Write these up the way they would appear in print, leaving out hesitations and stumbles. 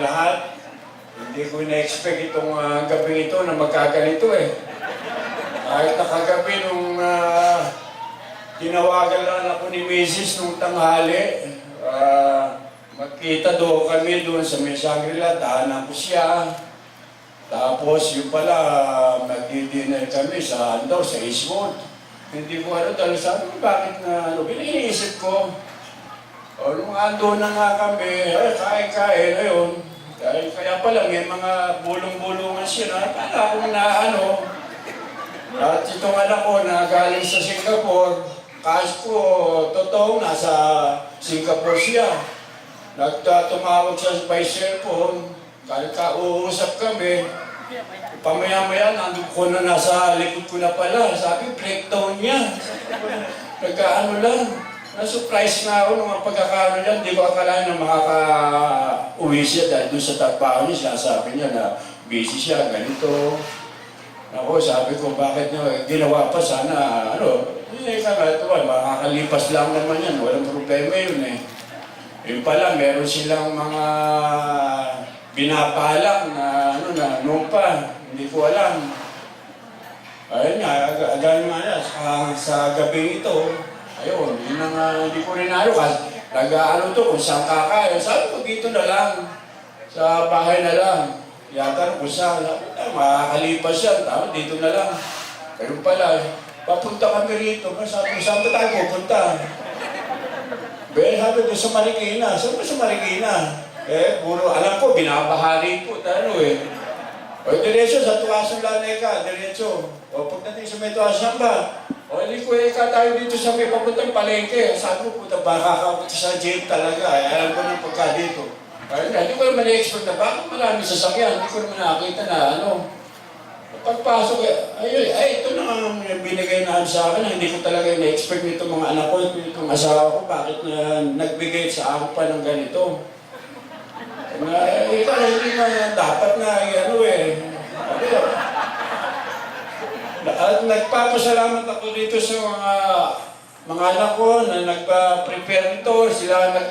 lahat. Hindi ko na-expect itong gabi ito na magkaganito eh. Kahit nakagabi nung tinawagan lang ako ni Mrs. nung tanghali, magkita doon kami doon sa Shangri-La, tahanan ko siya. Tapos yung pala, magdi-dinner kami sa Eastwood. Hindi ko dahil sabi ko, bakit na, iniisip ko. Nung andun na nga kami, kain-kain, ayun. Kaya pala, may mga bulong-bulungan siya, kaya akong At itong anak ko na galing sa Singapore, kahit ko, totoo, nasa Singapore siya. Tumawag siya by cellphone, kahit uusap kami, pamaya-maya, nandun ko na nasa likod ko na pala. Sabi, breakdown niya. Nagkaano lang. Na-surprise na ako nung pagkakaano niya. Hindi ko akalain na makaka-uwi siya dahil doon sa trabaho niya. Sabi niya na busy siya, ganito. Ako, sabi ko, bakit niya ginawa pa sana, makakalipas lang naman yan. Walang problema yun eh. Yun pala, meron silang mga binabalak na noon pa, hindi ko alam. Ayun nga, ganyan nga sa gabi ito, ayun, yun ang hindi ko rin kasi nag-ano to, kung saan kakain. Sabi ko, dito na lang, sa bahay na lang. Yata kung saan, makakalipas siya, dito na lang. Ayun pala, papunta kami rito, sabi ko, saan ba tayo pupunta? Sabi ko, sa Marikina. Saan ba sa Marikina? Puro, alam ko, binabahali po, diretso, sa Tuwasan Lanay ka, diretso. Pagdating sa may Tuwasan ba? Hindi ko, tayo dito sa may papuntang palengke. Sabi ko, puta, baka kapunta sa jail talaga. Alam ko ng pagka dito. Hindi ko naman na-expert na bakit maraming sasakyan. Hindi ko naman nakakita na pagpasok, ito na ang binigay na sa akin. Hindi ko talaga na-expect nito mga anak ko, itong asawa ko, bakit nagbigay sa akin pa ng ganito. Ito hindi na dapat na At nagpapasalamat ako dito sa mga anak ko na nagpa-prepare nito. Sila na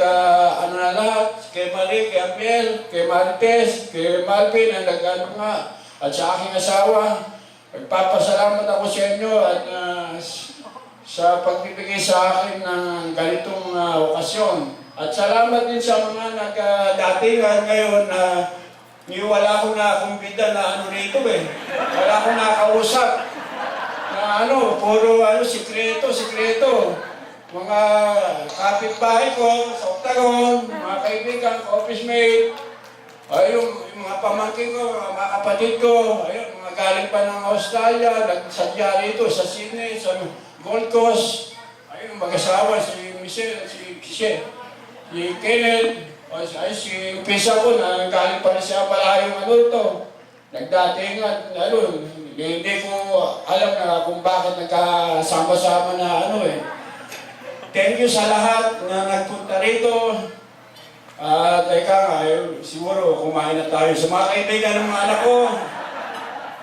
lahat, kay Marie, kay Amiel, kay Marites, kay Malvin, na at sa aking asawa. Nagpapasalamat ako sa inyo at sa pagbibigay sa akin ng ganitong okasyon. At salamat din sa mga nagdatingan ngayon na wala akong nakumbida na rito eh. Wala akong nakausap na puro sikreto. Mga kapitbahay ko sa Octagon, mga kaibigan, office mate, yung mga pamangkin ko, mga kapatid ko, mga galing pa ng Australia, nagsadya rito sa Sydney, sa Gold Coast, mag-asawa, si Michelle, si Kishe. Si Kenneth, si Pisa ko na galing pa na siya palayong nagdatingan, hindi ko alam na kung bakit nagkasama-sama na Thank you sa lahat na nagpunta rito. Teka nga, siguro kumain na tayo. Sa mga kaibigan ng mga anak ko,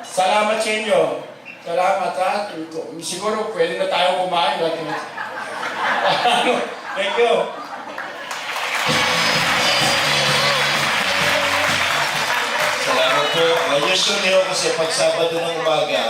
salamat sa inyo. Salamat ha. Siguro pwede na tayo kumain. Thank you. Salamat po. Usually kasi pag Sabado ng umaga,